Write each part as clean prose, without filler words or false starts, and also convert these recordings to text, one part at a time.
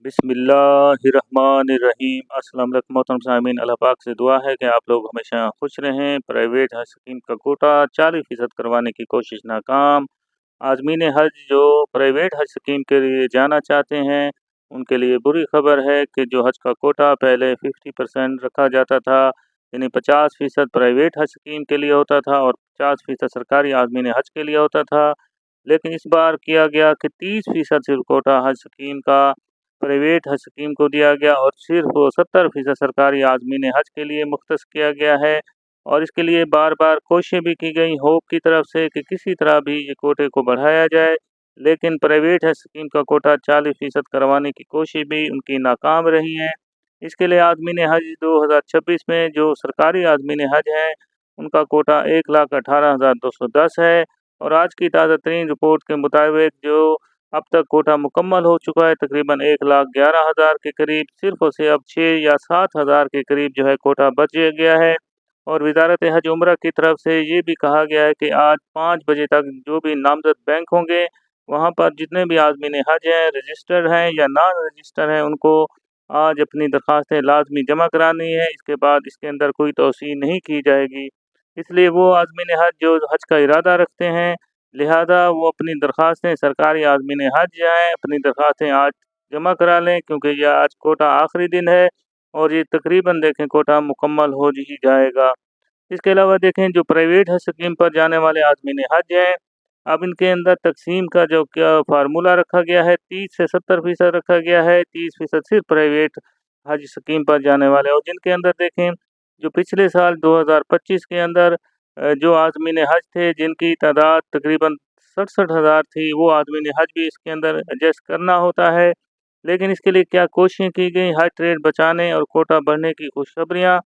बिस्मिल्लाहिर्रहमानिर्रहीम। अस्सलाम वालेकुम मोहतरम सामीन, अल्लाह पाक से दुआ है कि आप लोग हमेशा खुश रहें। प्राइवेट हज स्कीम का कोटा 40% करवाने की कोशिश नाकाम। आज़मीन हज जो प्राइवेट हज स्कीम के लिए जाना चाहते हैं उनके लिए बुरी खबर है कि जो हज का कोटा पहले 50% रखा जाता था, यानी 50% प्राइवेट हज स्कीम के लिए होता था और 50% सरकारी आज़मीन हज के लिए होता था। लेकिन इस बार किया गया कि 30% सिर्फ कोटा हज स्कीम का प्राइवेट हज स्कीम को दिया गया और सिर्फ 70% सरकारी आज़मीन हज के लिए मुख्तस किया गया है। और इसके लिए बार बार कोशिशें भी की गई होप की तरफ से कि किसी तरह भी ये कोटे को बढ़ाया जाए, लेकिन प्राइवेट हज स्कीम का कोटा 40% करवाने की कोशिश भी उनकी नाकाम रही है। इसके लिए आज़मीन हज 2026 में जो सरकारी आज़मीन हज हैं उनका कोटा 1,18,210 है। और आज की ताज़ा तरीन रिपोर्ट के मुताबिक जो अब तक कोटा मुकम्मल हो चुका है, तकरीबन 1,11,000 के करीब। सिर्फ और सिर्फ 6 या 7,000 के करीब जो है कोटा बच गया है। और वजारत हज उम्रा की तरफ से ये भी कहा गया है कि आज 5 बजे तक जो भी नामजद बैंक होंगे वहाँ पर जितने भी आज़मीन हज हैं, रजिस्टर्ड हैं या नॉन रजिस्टर्ड हैं, उनको आज अपनी दरख्वास्तें लाजमी जमा करानी है। इसके बाद इसके अंदर कोई तोसी नहीं की जाएगी। इसलिए वो आज़मीन हज जो हज का इरादा रखते हैं, लिहाजा वो अपनी दरख्वास्तें सरकारी आज़मीन हज जाएँ, अपनी दरख्वास्तें आज जमा करा लें, क्योंकि यह आज कोटा आखिरी दिन है और ये तकरीबन देखें कोटा मुकम्मल हो ही जाएगा। इसके अलावा देखें जो प्राइवेट हज स्कीम पर जाने वाले आज़मीन हज हैं, अब इनके अंदर तकसीम का जो क्या फार्मूला रखा गया है, 30 से 70% रखा गया है। 30% सिर्फ प्राइवेट हज स्कीम पर जाने वाले, और जिनके अंदर देखें जो पिछले साल 2025 के अंदर जो आज़मीन हज थे जिनकी तादाद तकरीबन 67,000 थी, वो आज़मीन हज भी इसके अंदर एडजस्ट करना होता है। लेकिन इसके लिए क्या कोशिशें की गई, हज रेट बचाने और कोटा बढ़ने की खुशखबरियाँ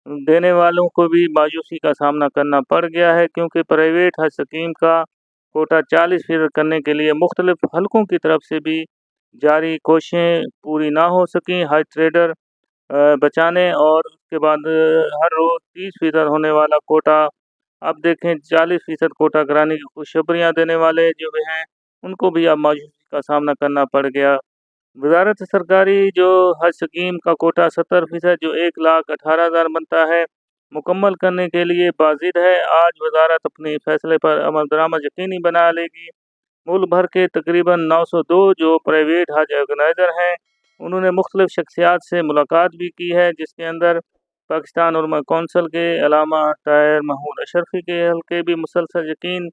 देने वालों को भी मायूसी का सामना करना पड़ गया है, क्योंकि प्राइवेट हज स्कीम का कोटा 40% करने के लिए मुख्तलिफ हलकों की तरफ से भी जारी कोशिशें पूरी ना हो सकें। हज ट्रेडर बचाने और उसके बाद हर रोज़ 30% होने वाला कोटा अब देखें 40% कोटा कराने की खुशखबरियाँ देने वाले जो भी हैं उनको भी अब मायूसी का सामना करना पड़ गया। वजारत सरकारी जो हज स्कीम का कोटा 70% जो 1,18,000 बनता है, मुकम्मल करने के लिए बाजिद है। आज वजारत अपने फैसले पर अमल दरामद यकीनी बना लेगी। मुल्क भर के तकरीबन 902 जो प्राइवेट हज ऑर्गेनाइज़र हैं उन्होंने मुख्तलिफ शख्सियात से मुलाकात भी की है, जिसके अंदर पाकिस्तान उलमा कौंसल के अलामा ताहिर महमूद अशरफी के हल्के भी मुसलसल यकीन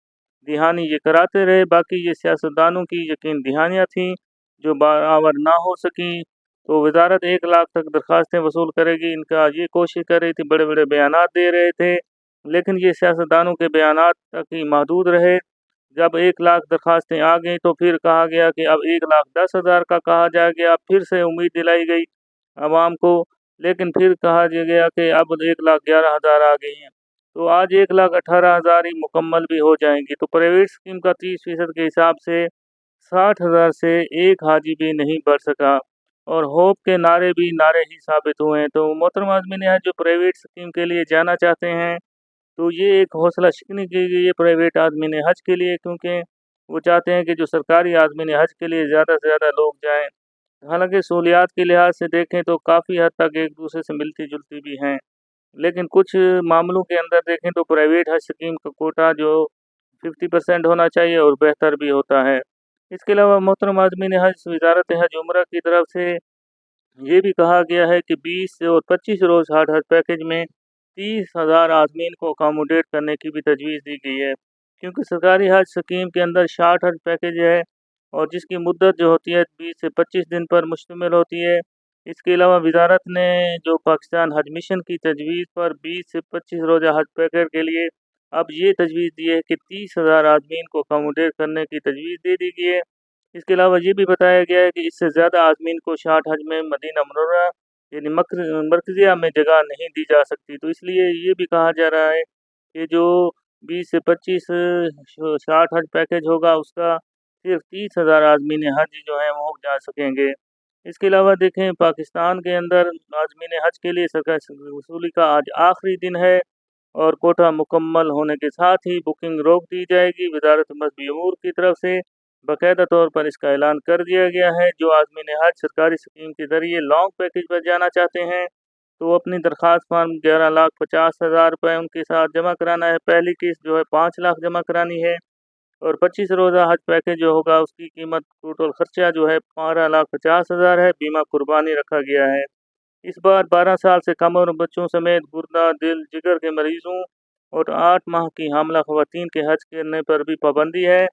दहानी ये कराते रहे। बाकी ये सियासतदानों की यकीन दहानियाँ थीं जो बराबर ना हो सकीं। तो वजारत 1 लाख तक दरख्वास्तें वसूल करेगी, इनका ये कोशिश कर रही थी, बड़े बड़े बयानात दे रहे थे, लेकिन ये सियासतदानों के बयानात तक ही महदूद रहे। जब 1 लाख दरख्वास्तें आ गईं तो फिर कहा गया कि अब 1,10,000 का कहा जाएगा। फिर से उम्मीद दिलाई गई आवाम को, लेकिन फिर कहा गया कि अब 1,11,000 आ गई हैं, तो आज 1,18,000 ही मुकम्मल भी हो जाएंगी। तो प्राइवेट स्कीम का 30% के हिसाब से 60,000 से एक हाजी भी नहीं बढ़ सका और होप के नारे भी नारे ही साबित हुए हैं। तो मोहतरम आज़मीन है जो प्राइवेट स्कीम के लिए जाना चाहते हैं, तो ये एक हौसला शिकनी की गई है प्राइवेट आज़मीन हज के लिए, क्योंकि वो चाहते हैं कि जो सरकारी आज़मीन हज के लिए ज़्यादा से ज़्यादा लोग जाएँ। हालांकि सहूलियात के लिहाज से देखें तो काफ़ी हद तक एक दूसरे से मिलती जुलती भी हैं, लेकिन कुछ मामलों के अंदर देखें तो प्राइवेट हज स्कीम का कोटा जो 50% होना चाहिए और बेहतर भी होता है। इसके अलावा मोहतरम आज़मीन हज वजारत हज उम्रा की तरफ से ये भी कहा गया है कि 20 और 25 रोज़ हज पैकेज में 30,000 आज़मीन को अकोमोडेट करने की भी तजवीज़ दी गई है, क्योंकि सरकारी हज स्कीम के अंदर 60 हज पैकेज है और जिसकी मुद्दत जो होती है 20 से 25 दिन पर मुश्तमिल होती है। इसके अलावा वजारत ने जो पाकिस्तान हज मिशन की तजवीज़ पर 20 से 25 रोज़ा हज पैकेज के लिए अब ये तजवीज़ दी है कि 30,000 आदमीन को अकोमोडेट करने की तजवीज़ दे दी गई है। इसके अलावा ये भी बताया गया है कि इससे ज़्यादा आदमीन को 60 हज में मदीना मुनव्वरा यानी मरकज़िया में जगह नहीं दी जा सकती। तो इसलिए ये भी कहा जा रहा है कि जो 20 से 25 60 हज पैकेज होगा उसका सिर्फ 30,000 आदमीन हज जो हैं वो जा सकेंगे। इसके अलावा देखें पाकिस्तान के अंदर आज़मीन हज के लिए सरकारी वसूली का आज आखिरी दिन है और कोटा मुकम्मल होने के साथ ही बुकिंग रोक दी जाएगी वजारत मजहबी अमूर की तरफ से। बाकायदा तौर पर इसका ऐलान कर दिया गया है। जो आज़मीन हज सरकारी स्कीम के ज़रिए लॉन्ग पैकेज पर जाना चाहते हैं तो वो अपनी दरख्वास्त फॉर्म 11,50,000 रुपये उनके साथ जमा कराना है। पहली किस्त जो है 5 लाख जमा करानी है और 25 रोज़ा हज पैकेज जो होगा उसकी कीमत टोटल खर्चा जो है 12,50,000 है। बीमा कुर्बानी रखा गया है। इस बार 12 साल से कम उम्र बच्चों समेत गुर्दा, दिल, जिगर के मरीजों और 8 माह की हामला खवातीन के हज करने पर भी पाबंदी है।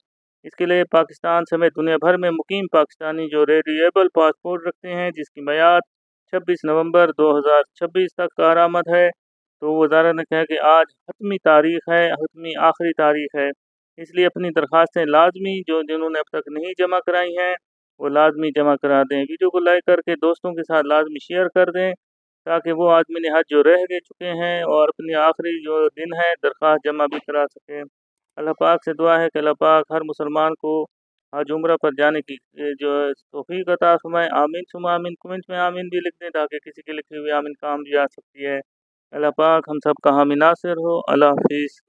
इसके लिए पाकिस्तान समेत दुनिया भर में मुकीम पाकिस्तानी जो रेडिएबल पासपोर्ट रखते हैं जिसकी मियाद 26 नवंबर 2026 तक कारआमद है, तो वज़ारत ने कहा कि आज हतमी तारीख़ है, हतमी आखिरी तारीख़ है, इसलिए अपनी दरख्वास्तें लाजमी जिन्होंने अब तक नहीं जमा कराई हैं वो लाजमी जमा करा दें। वीडियो को लाइक करके दोस्तों के साथ लाजमी शेयर कर दें ताकि वो आज़मीन हज जो रह गए चुके हैं और अपनी आखिरी जो दिन है दरख्वास्त जमा भी करा सकें। अल्लाह पाक से दुआ है कि अल्लाह पाक हर मुसलमान को हज उम्रा पर जाने की जो है तौफीक अता फरमाए। आमीन सुम्मा आमीन। कमेंट में आमीन भी लिख दें ताकि किसी के लिखी हुई आमीन काम भी आ सकती है। अल्लाह पाक हम सब का हामी नासिर हो। अल्लाह हाफिज़।